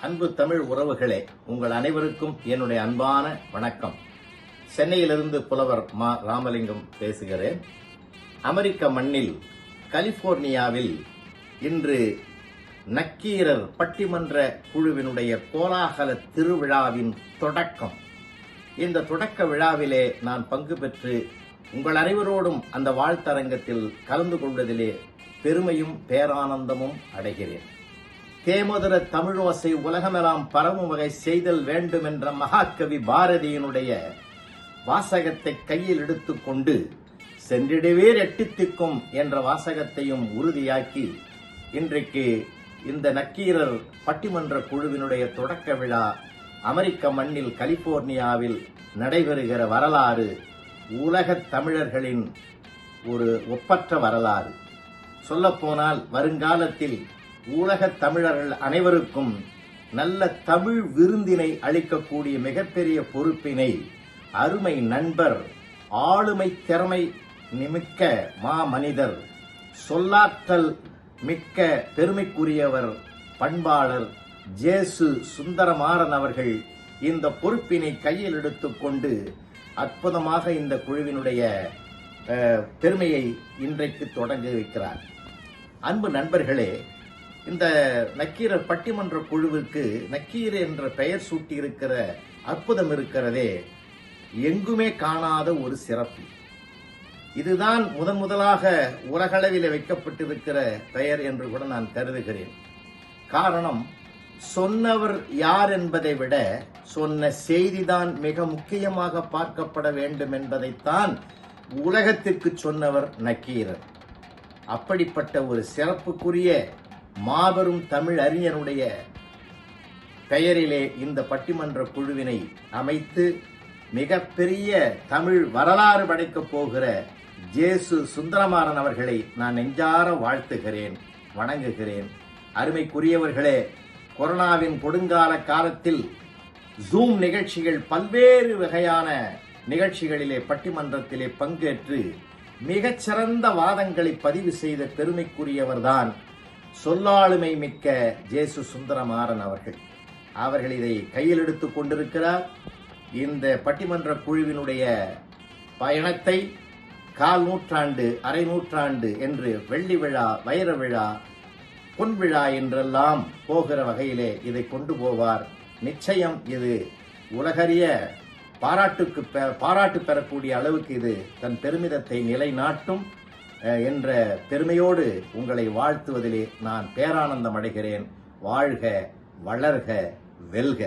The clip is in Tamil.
அன்பு தமிழ் உறவுகளே, உங்கள் அனைவருக்கும் என்னுடைய அன்பான வணக்கம். சென்னையிலிருந்து புலவர் மா. ராமலிங்கம் பேசுகிறேன். அமெரிக்க மண்ணில் கலிபோர்னியாவில் இன்று நக்கீரர் பட்டிமன்ற குழுவினுடைய கோலாகல திருவிழாவின் தொடக்கம். இந்த தொடக்க விழாவிலே நான் பங்கு பெற்று உங்கள் அனைவரோடும் அந்த வாழ்த்தரங்கத்தில் கலந்து கொள்வதிலே பெருமையும் பேரானந்தமும் அடைகிறேன். தேமதுர தமிழோசை உலகமெல்லாம் பரவும் வகை செய்தல் வேண்டும் என்ற மகாகவி பாரதியினுடைய வாசகத்தை கையில் எடுத்துக்கொண்டு சென்றிடுவேர் எட்டித்திக்கும் என்ற வாசகத்தையும் உறுதியாக்கி இன்றைக்கு இந்த நக்கீரர் பட்டிமன்ற குழுவினுடைய தொடக்க விழா அமெரிக்க மண்ணில் கலிபோர்னியாவில் நடைபெறுகிற வரலாறு உலகத் தமிழர்களின் ஒரு ஒப்பற்ற வரலாறு. சொல்லப்போனால் வருங்காலத்தில் உலகத் தமிழர்கள் அனைவருக்கும் நல்ல தமிழ் விருந்தினை அளிக்கக்கூடிய மிகப்பெரிய பொறுப்பினை அருமை நண்பர், ஆளுமை திறமை மிக்க மாமனிதர், சொல்லாற்றல் மிக்க பெருமைக்குரியவர், பண்பாளர் ஜேசு சுந்தரமாறன் அவர்கள் இந்த பொறுப்பினை கையில் எடுத்துக்கொண்டு அற்புதமாக இந்த குழுவினுடைய பெருமையை இன்றைக்கு தொடங்கி வைக்கிறார். அன்பு நண்பர்களே, இந்த நக்கீரர் பட்டிமன்ற குழுவிற்கு நக்கீர் என்ற பெயர் சூட்டி இருக்கிற அற்புதம் இருக்கிறதே, எங்குமே காணாத ஒரு சிறப்பு. இதுதான் முதலாக உலகளவில் வைக்கப்பட்டிருக்கிற பெயர் என்று கூட நான் கருதுகிறேன். காரணம், சொன்னவர் யார் என்பதை விட சொன்ன செய்திதான் மிக முக்கியமாக பார்க்கப்பட வேண்டும் என்பதைத்தான் உலகத்திற்கு சொன்னவர் நக்கீரர். அப்படிப்பட்ட ஒரு சிறப்புக்குரிய மாபெரும் தமிழ் அறிஞருடைய பெயரிலே இந்த பட்டிமன்ற குழுவினை அமைத்து மிகப்பெரிய தமிழ் வரலாறு படைக்கப் போகிற ஜேசு சுந்தரமாறன் அவர்களை நான் நெஞ்சார வாழ்த்துகிறேன், வணங்குகிறேன். அருமைக்குரியவர்களே, கொரோனாவின் கொடுங்கால காலத்தில் ஜூம் நிகழ்ச்சிகள், பல்வேறு வகையான நிகழ்ச்சிகளிலே பட்டிமன்றத்திலே பங்கேற்று மிகச்சிறந்த வாதங்களை பதிவு செய்த பெருமைக்குரியவர்தான் சொல்லாளுமை மிக்க ஜேசு சுந்தரமாறன் அவர்கள் இதை கையில் எடுத்துக் கொண்டிருக்கிறார். இந்த பட்டிமன்ற குழுவினுடைய பயணத்தை கால் நூற்றாண்டு, அரை நூற்றாண்டு என்று வெள்ளி விழா, வைர விழா, பொன் விழா என்றெல்லாம் போகிற வகையிலே இதை கொண்டு போவார். நிச்சயம் இது உலகறிய பாராட்டு பெறக்கூடிய அளவுக்கு இது தன் பெருமிதத்தை நிலைநாட்டும் என்ற பெருமையோடு உங்களை வாழ்த்துவதிலே நான் பேரானந்தம் அடைகிறேன். வாழ்க, வளர்க, வெல்க.